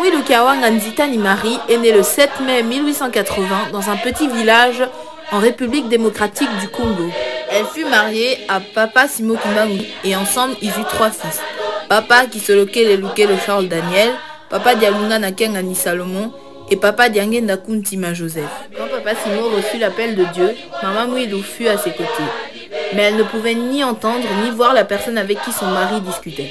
Wilu Kiawanga Nzitani Marie est née le 7 mai 1880 dans un petit village en République démocratique du Congo. Elle fut mariée à Papa Simo Kimbangu et ensemble ils eurent 3 fils. Papa Kisoloke Lelukelo Charles Daniel, Papa Dialunga Nakenga Ni Salomon et Papa Diangenda Kuntima Joseph. Quand Papa Simo reçut l'appel de Dieu, Maman Wilu fut à ses côtés. Mais elle ne pouvait ni entendre ni voir la personne avec qui son mari discutait.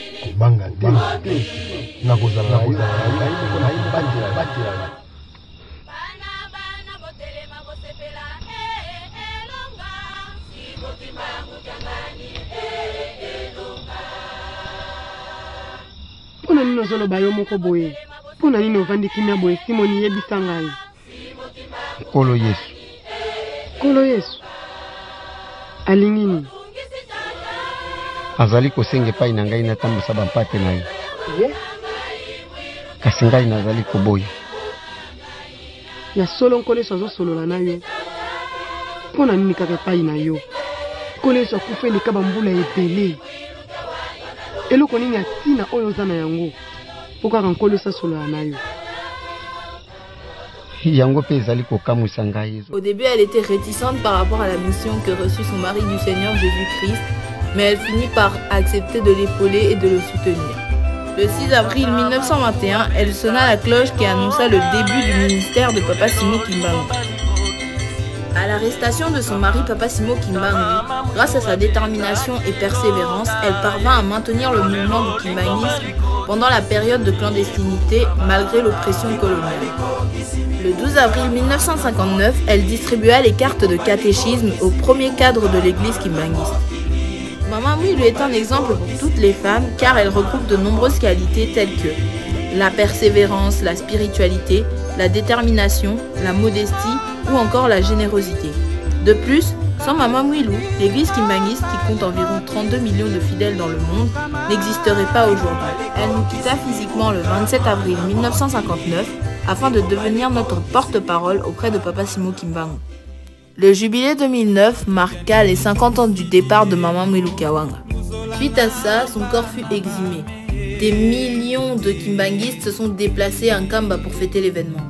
Pona nino zolo bayo moko boye. Pona nino vandi kimia boye Simoni yebisa ngai. Kolo Yesu. Kolo Yesu. Alingini. Azali kosenge pai na ngai na tambisa bampate na ye. Kasi ngai nazali koboya. Ya solo nkole sozo solola na yo. Pona nini kaka pai na yo. Kole so kufeli ka bambula ebele. Eloko nini atina oyo zana yango. Poka nkole sa solola na yo. Au début, elle était réticente par rapport à la mission que reçut son mari du Seigneur Jésus-Christ, mais elle finit par accepter de l'épauler et de le soutenir. Le 6 avril 1921, elle sonna la cloche qui annonça le début du ministère de Papa Simo Kimbangu. À l'arrestation de son mari Papa Simo Kimbangu, grâce à sa détermination et persévérance, elle parvint à maintenir le mouvement du kimbanguisme pendant la période de clandestinité malgré l'oppression coloniale. Le 12 avril 1959, elle distribua les cartes de catéchisme au premier cadre de l'église kimbanguiste. Maman Wilu est un exemple pour toutes les femmes car elle regroupe de nombreuses qualités telles que la persévérance, la spiritualité, la détermination, la modestie ou encore la générosité. De plus, sans Maman Wilu, l'église kimbanguiste qui compte environ 32 millions de fidèles dans le monde n'existerait pas aujourd'hui. Elle nous quitta physiquement le 27 avril 1959 afin de devenir notre porte-parole auprès de Papa Simo Kimbangu. Le jubilé 2009 marqua les 50 ans du départ de Maman Wilu Kiawanga. Suite à ça, son corps fut exhumé. Des millions de kimbanguistes se sont déplacés à Nkamba pour fêter l'événement.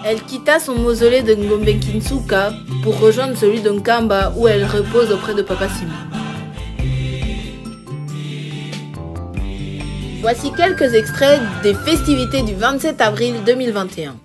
Elle quitta son mausolée de Ngombe Kinsuka pour rejoindre celui de Nkamba où elle repose auprès de Papa Simon. Voici quelques extraits des festivités du 27 avril 2021.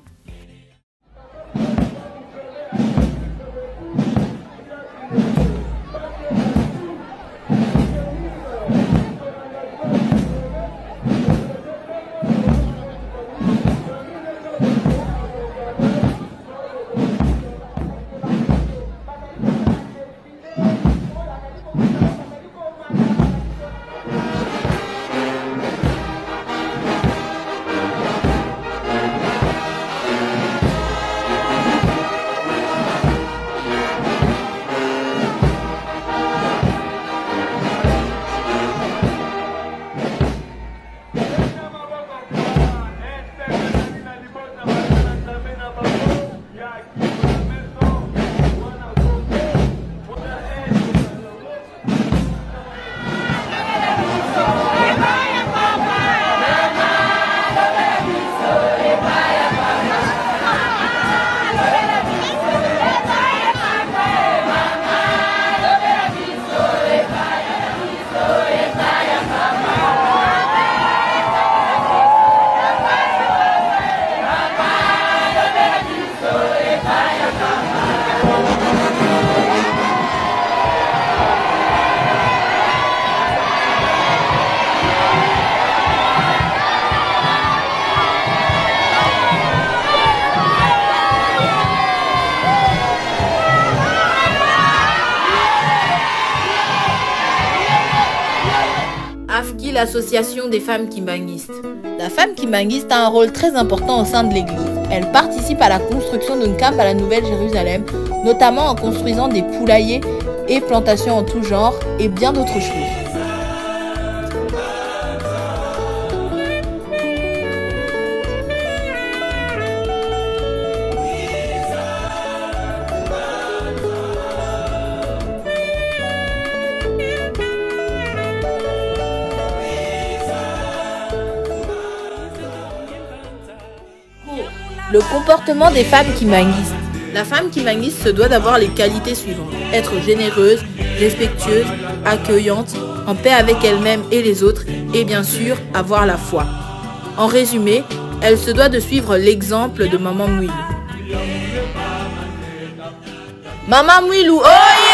AFKI, l'association des femmes kimbanguistes. La femme kimbanguiste a un rôle très important au sein de l'église. Elle participe à la construction d'un camp à la Nouvelle-Jérusalem, notamment en construisant des poulaillers et plantations en tout genre et bien d'autres choses. Le comportement des femmes kimbanguistes. La femme kimbanguiste se doit d'avoir les qualités suivantes: être généreuse, respectueuse, accueillante, en paix avec elle-même et les autres, et bien sûr, avoir la foi. En résumé, elle se doit de suivre l'exemple de Maman Mwilou. Maman Mwilou, oh!